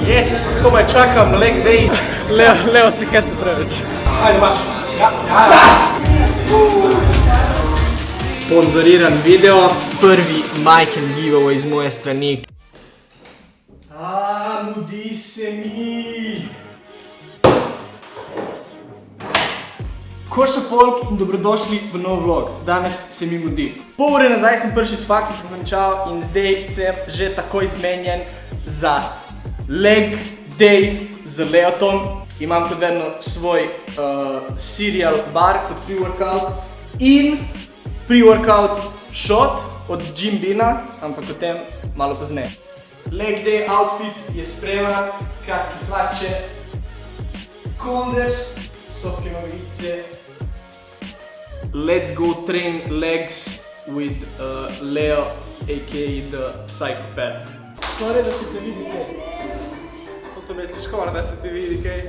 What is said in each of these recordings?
Yes, komaj čakam leg day. Leo se heca preveč. Ajde, maš. Sponzoriran video, prvi majhen giveaway z moje strani. Mudi se mi! Ko so folk in dobrodošli v nov vlog. Danes se mi mudi. Pol ure nazaj sem prišel s fakti, sem končal in zdaj sem že takoj zmenjen za leg day z Leotom. Imam kot vedno svoj cereal bar kot pre-workout in pre-workout shot od Jim Beana, ampak o tem malo pozneje. Leg day outfit je spreman, kratke hlače, Converse, sofke nogavice. Let's go train legs with Leo, aka the psychopath. Skoraj da se te vidi kaj. To misliš skoraj da se ti vidi kaj?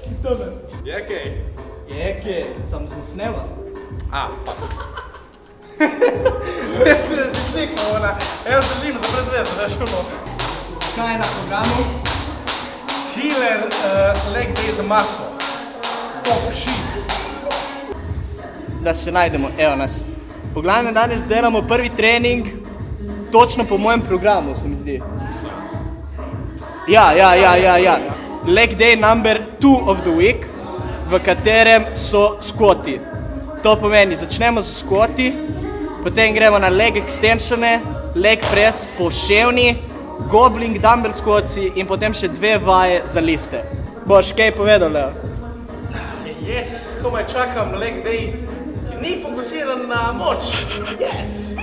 Si toben? Je kaj? Je kaj, sam sem snemal. Mislim, da si slikal ona. Jaz držim za brezvezo, veš ono. Kaj je na programu? Killer leg day za maso. Top shit. Da se najdemo, evo nas. Po glavnem danes delamo prvi trening točno po mojem programu, se mi zdi. Ja. Leg day number 2 of the week, v katerem so squati. To pomeni, začnemo z squati, potem gremo na leg extensione, leg press, poševni, gobbling dumbbell squatsi in potem še 2 vaje za liste. Boš kaj povedal, Leo? Yes, komaj čakam leg day, ki ni fokusiran na moč. Yes!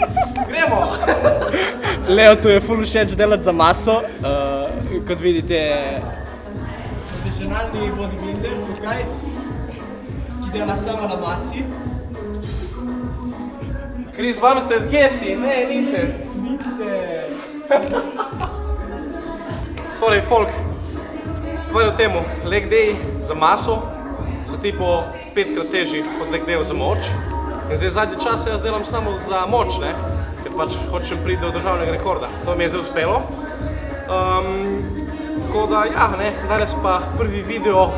Gremo! Leo tu je ful všeč delati za maso. Kot vidite, profesionalni bodybuilder tukaj, ki dela samo na masi. Chris Bumstead, kje si? Ne, nite. Torej, folk, stvar je v temu, leg day za maso so tipo 5-krat težji od leg dayov za moč. In zdaj zadnji čas jaz delam samo za moč, ne? Ker pač hočem priti do državnega rekorda. To mi je zdaj uspelo. Tako da, ja, ne, danes pa prvi video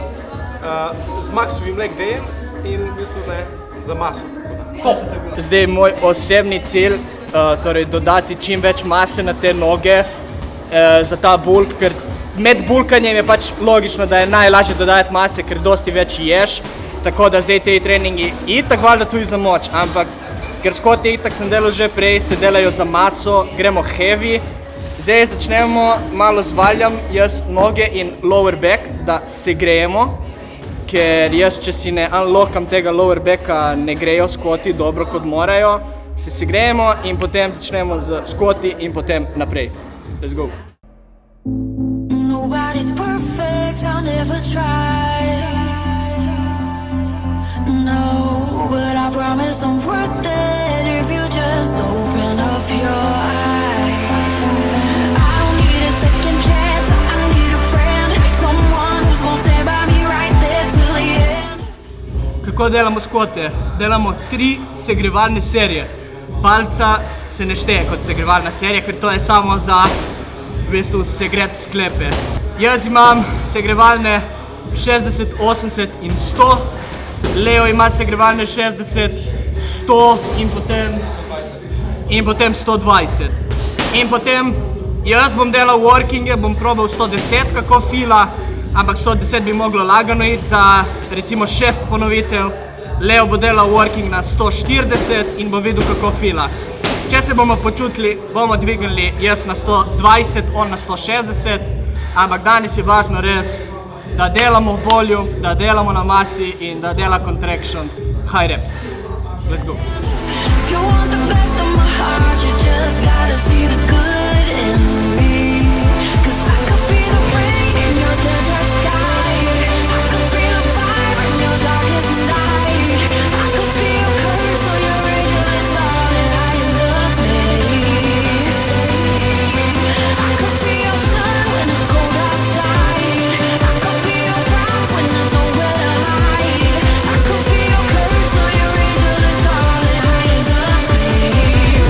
z Maxovim leg dayem in v bistvu ne, za maso. Zdaj moj osebni cilj, torej dodati čim več mase na te noge za ta bulk, ker med bulkanjem je pač logično, da je najlažje dodati mase, ker dosti več ješ, tako da zdaj te treningi itak valjda tudi za moč, ampak ker skoti itak sem delal že prej, se delajo za maso, gremo heavy. Zdaj začnemo malo z valjam, jaz noge in lower back, da se grejemo, ker jaz, če si ne unlockam tega lower backa, ne grejo skoti dobro kot morajo. Se grejemo in potem začnemo z skoti in potem naprej. Let's go! Nobody's perfect, I'll never try. No, but I promise I'm worth it if you just open up your eyes. I don't need a second chance, I need a friend, someone who's gonna stand by me right there till the end. Kako delamo skote? Delamo 3 segrevalne serije. Palca se ne šteje kot segrevalna serija, ker to je samo za v bistvu segret sklepe. Jaz imam segrevalne 60, 80 in 100. Leo ima segrevalne 60, 100 in potem 120. In potem jaz bom delal workinge, bom probal 110 kako fila, ampak 110 bi moglo lagano iti za recimo 6 ponovitev. Leo bo delal working na 140 in bo videl kako fila. Če se bomo počutili, bomo dvignili jaz na 120, on na 160, ampak danes je važno res, da delamo volume, da delamo na masi in da dela contraction high reps. Let's go! If you want the best of my heart, you just gotta see the good in me. 'Cause I could be the rain in your desert sky, I could be the fire in your darkest night, I could be your curse or your angel, it's all that I end up being. I could be your sun when it's cold outside, I could be your rock when there's nowhere to hide, I could be your curse or your angel, it's all that I end up being.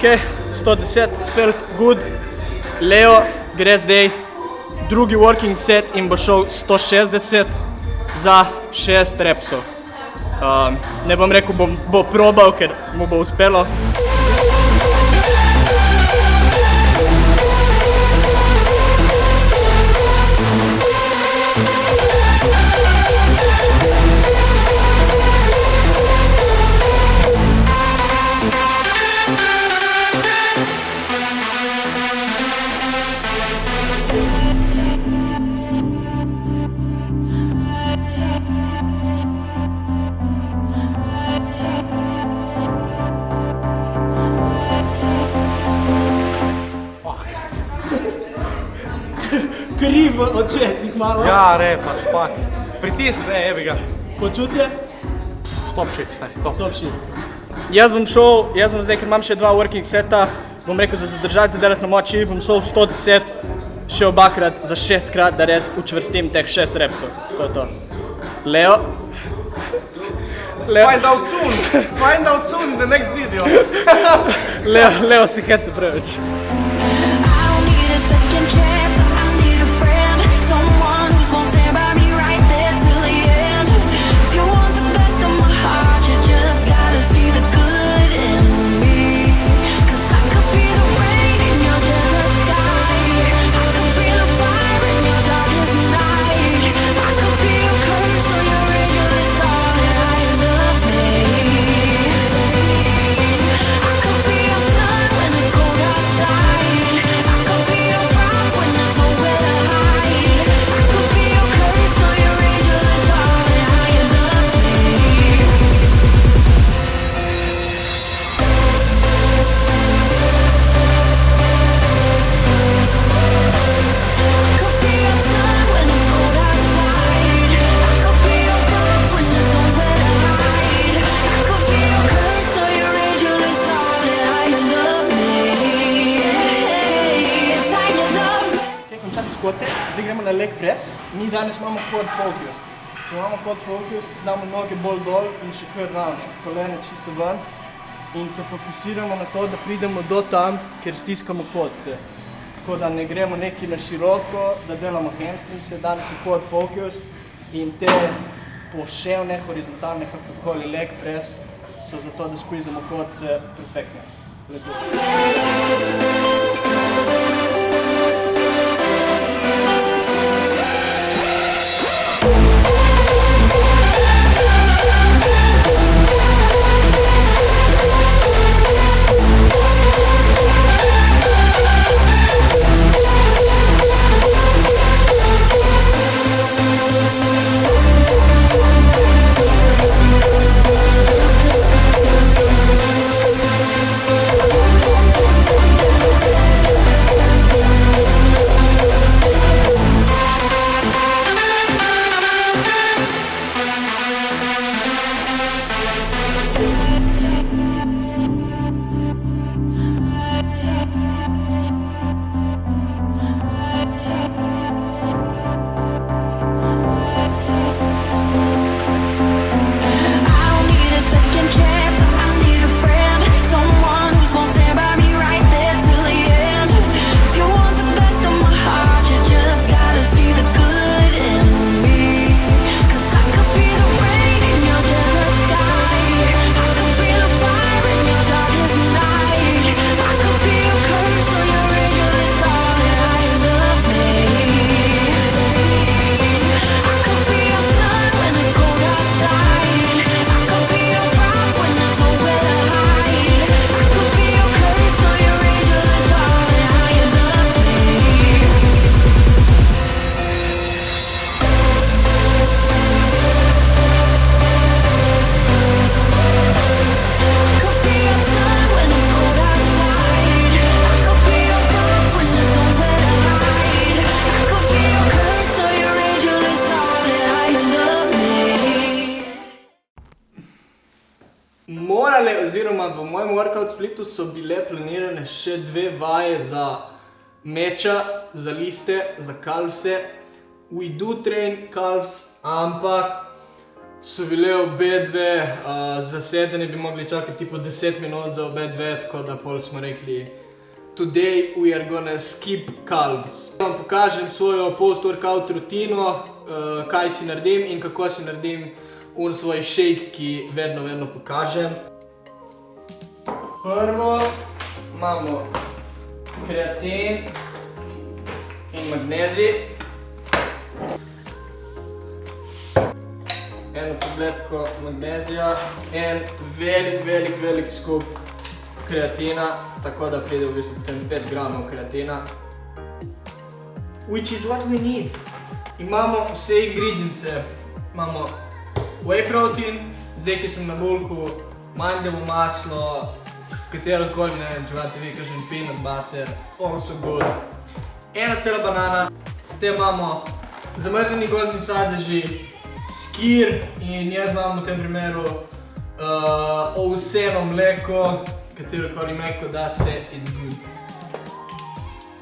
Ok, 110, felt good. Leo gre zdaj drugi working set in bo šel 160 za 6 repsov. Ne bom rekel, bo probal, ker mu bo uspelo. Kri v očesih malo. Ja, pač, fuck. Pritisk, evi ga. Počutje? Top shit, stari, top. Top shit. Jaz bom zdaj, ker imam še 2 working seta, bom rekel za zadržati, za delati na moči, bom šel 110, še obakrat za 6 krat, da res učvrstim teh 6 repsov. To je to. Leo. Find out soon in the next video. Leo se heca preveč. I don't need a second chance, I need a friend, someone who's gonna stand by me right there till the end. If you want the best of my heart, you just gotta see the good in me. 'Cause I could be the rain in your desert sky, I could be the fire in your darkest night, I could be your curse or your angel, it's all that I love me. I could be your sun when it's cold outside, I could be your rock when there's nowhere to hide, I could be your curse or your angel, it's all that I love me. Could be your sun when it's cold outside, I could be your rock when there's nowhere to hide, I could be your curse or your angel, it's all that I love me. Yes, I love me. Ok, končali skote, zdaj gremo na leg press. Mi danes imamo quad focus. Če imamo quad focus, damo noge bolj dol in še kar ravne, kolene čisto ven in se fokusiramo na to, da pridemo do tam, kjer stiskamo podce. Tako da ne gremo neki na široko, da delamo hamstringse, danes je quad focus in te poševne, horizontalne, kakorkoli leg press so zato, da squeezamo podce perfektne. Lepo. Oziroma v mojem workout splitu so bile planirane še 2 vaje za meča, za liste, za calvse. We do train calves, ampak so bile obe dve zasedene, bi mogli čakati tipo 10 minut za obe dve, tako da pol smo rekli today we are gonna skip calves. Vam pokažem svojo post-workout rutino, kaj si naredim in kako si naredim svoj shake, ki vedno pokažem. Prvo imamo kreatin in magnezij. Eno tabletko magnezija, en velik skup kreatina, tako da pride v bistvu potem 5 gramov kreatina. Which is what we need. Imamo vse ingredience. Imamo whey protein, zdaj ki sem na bulku, mandljevo maslo, katerokoli, ne vem, če imate vi kakšen peanut butter, also good. Ena cela banana, potem imamo zamrzeni gozdni sadeži, skir in jaz imam v tem primeru ovseno mleko, katerokoli mleko daste, it's good.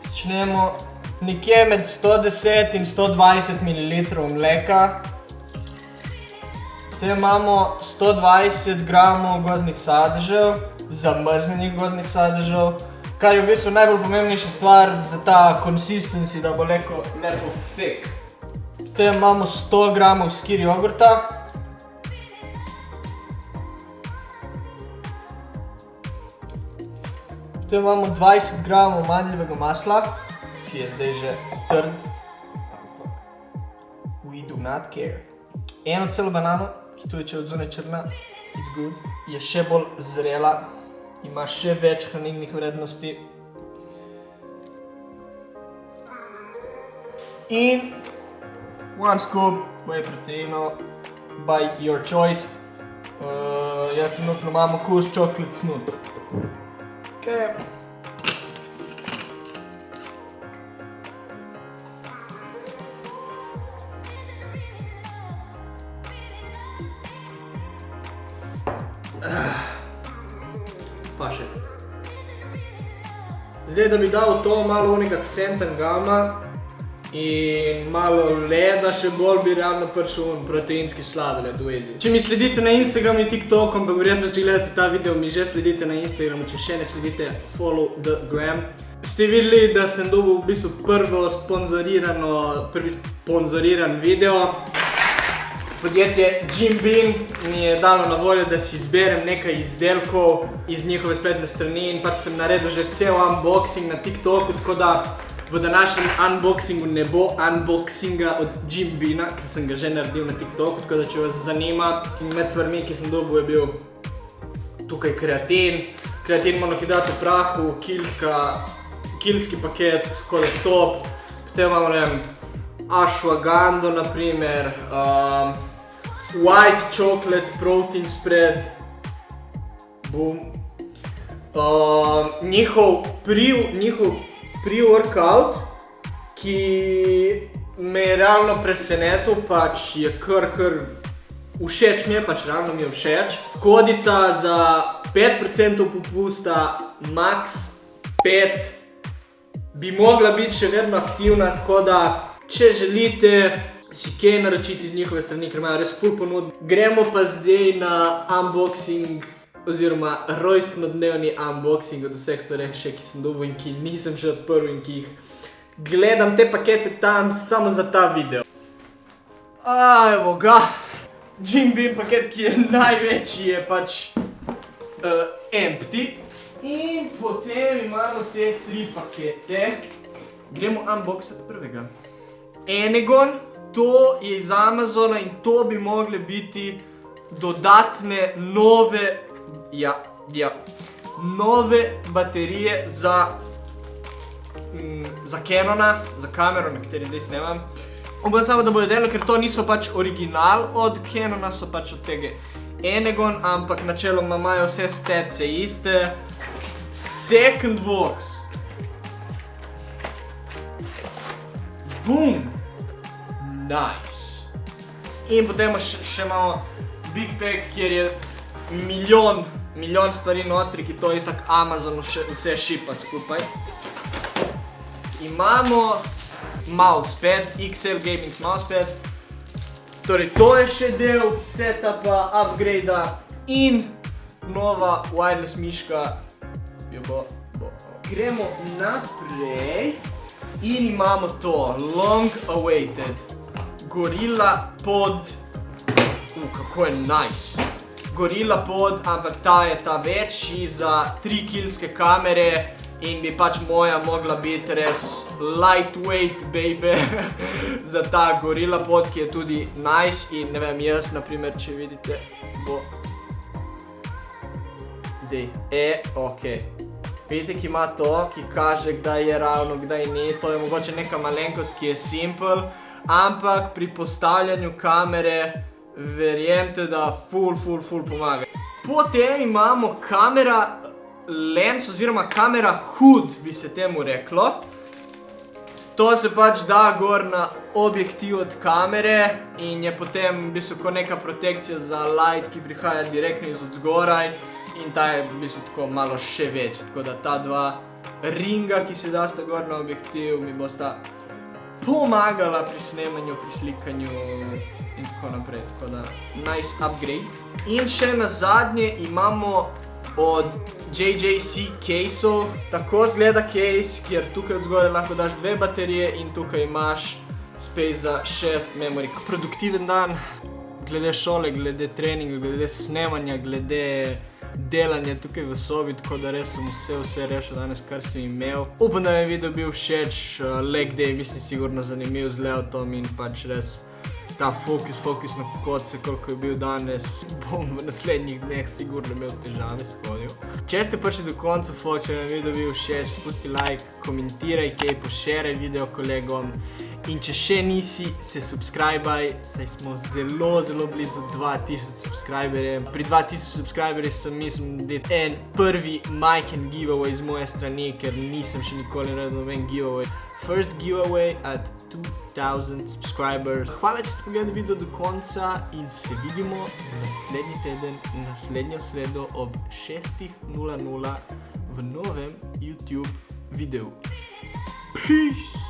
Začnemo nekje med 110 in 120 ml mleka. Potem imamo 120 gramov gozdnih sadežev, zamrznenih gozdnih sadežev, kar je v bistvu najbolj pomembnejša stvar za ta consistency, da bo lepo thick. Potem imamo 100 gramov skir jogurta. Potem imamo 20 gramov mandljevega masla, ki je zdaj že trd. We do not care. Eno celo banano, ki tudi če je od zunaj črna, it's good, je še bolj zrela, ima še več hranilnih vrednosti. In 1 scoop whey proteinov by your choice. Jaz trenutno imam okus chocolate smooth. Okay. Pa še. Zdaj, da bi dal to malo unega ksentangama in malo leda še bolj, bi ravno prišel proteinski sladoled v Ezi. Če mi sledite na Instagramu in TikToku, ampak verjetno, če gledate ta video, mi že sledite na Instagramu, če še ne sledite, follow the gram. Ste videli, da sem dobil v bistvu prvi sponzoriran video. Podjetje Jim Beam mi je dalo na voljo, da si izberem nekaj izdelkov iz njihove spletne strani in pač sem naredil že cel unboxing na TikToku, tako da v današnjem unboxingu ne bo unboxinga od Jim Beama, ker sem ga že naredil na TikToku, tako da če vas zanima, med stvarmi, ki sem dobil, je bil tukaj kreatin, monohidrat v prahu, kilski paket, kot je top, potem imamo, ne vem, ashwagandha, na primer, white chocolate protein spread, boom, njihov pre-workout, ki me je realno presenetil, pač je kar všeč mi je, pač realno mi je všeč. Kodica za 5% popusta, max 5, bi mogla biti še vedno aktivna, tako da če želite si kaj naročiti z njihove strani, ker imajo res ful ponud. Gremo pa zdaj na unboxing oziroma rojstnodnevni unboxing od vseh stvareh še, ki sem dobil in ki nisem še odprl in ki jih gledam te pakete tam samo za ta video. Evo ga, Jim Beam paket, ki je največji, je pač empty. In potem imamo te 3 pakete. Gremo unboxati prvega. Enegon, to je iz Amazona in to bi mogle biti dodatne nove baterije za Canona, za kamero, na kateri zdaj snemam. Upam samo, da bojo delali, ker to niso pač original od Canona, so pač od tega Enegon, ampak načeloma imajo vse statse iste. Second box. Boom! Nice. In potem še imamo Big Pack, kjer je milijon stvari notri, ki to je tak Amazon vse šipa skupaj. Imamo mousepad, XL Gaming mousepad. Torej, to je še del setupa, upgrada in nova wireless miška. Gremo naprej in imamo to long awaited Gorilla Pod. Kako je nice. Gorilla Pod, ampak ta je ta večji za 3-kilske kamere in bi pač moja mogla biti res lightweight baby za ta Gorilla Pod, ki je tudi nice in ne vem, jaz naprimer, če vidite, bo... okej. Vidite, ki ima to, ki kaže, kdaj je ravno, kdaj ni, to je mogoče neka malenkost, ki je simple, ampak pri postavljanju kamere verjemite, da ful pomaga. Potem imamo kamera lens oziroma kamera hood, bi se temu reklo. To se pač da gor na objektiv od kamere in je potem v bistvu kot neka protekcija za light, ki prihaja direktno iz odzgoraj in ta je v bistvu tako malo še več. Tako da ta dva ringa, ki se dasta gor na objektiv, mi bosta pomagala pri snemanju, pri slikanju in tako naprej. Tako da nice upgrade. In še na zadnje imamo od JJC caseov. Tako zgleda case, kjer tukaj odzgore lahko daš 2 baterije in tukaj imaš space za 6 memory. Produktiven dan, glede šole, glede treninga, glede snemanja, glede delanja tukaj v sobi, tako da res sem vse rešil danes, kar sem imel. Upam, da mi je video bil všeč, leg day, mislim sigurno zanimiv z layoutom in pač res ta fokus na kodce, koliko je bil danes, bom v naslednjih dneh sigurno imel težave s hodil. Če ste prišli do konca, če vam video bil všeč, spusti like, komentiraj kaj, pošeraj video kolegom in če še nisi, se subscribaj, saj smo zelo blizu 2000 subscriberjem. Pri 2000 subscriberjih sem mislim, da je en prvi majhen giveaway z moje strani, ker nisem še nikoli naredil noben giveaway. First giveaway at 2000 subscribers. Hvala, če ste pogledali video do konca in se vidimo naslednji teden, naslednjo sredo ob 6:00 v novem YouTube videu. Peace!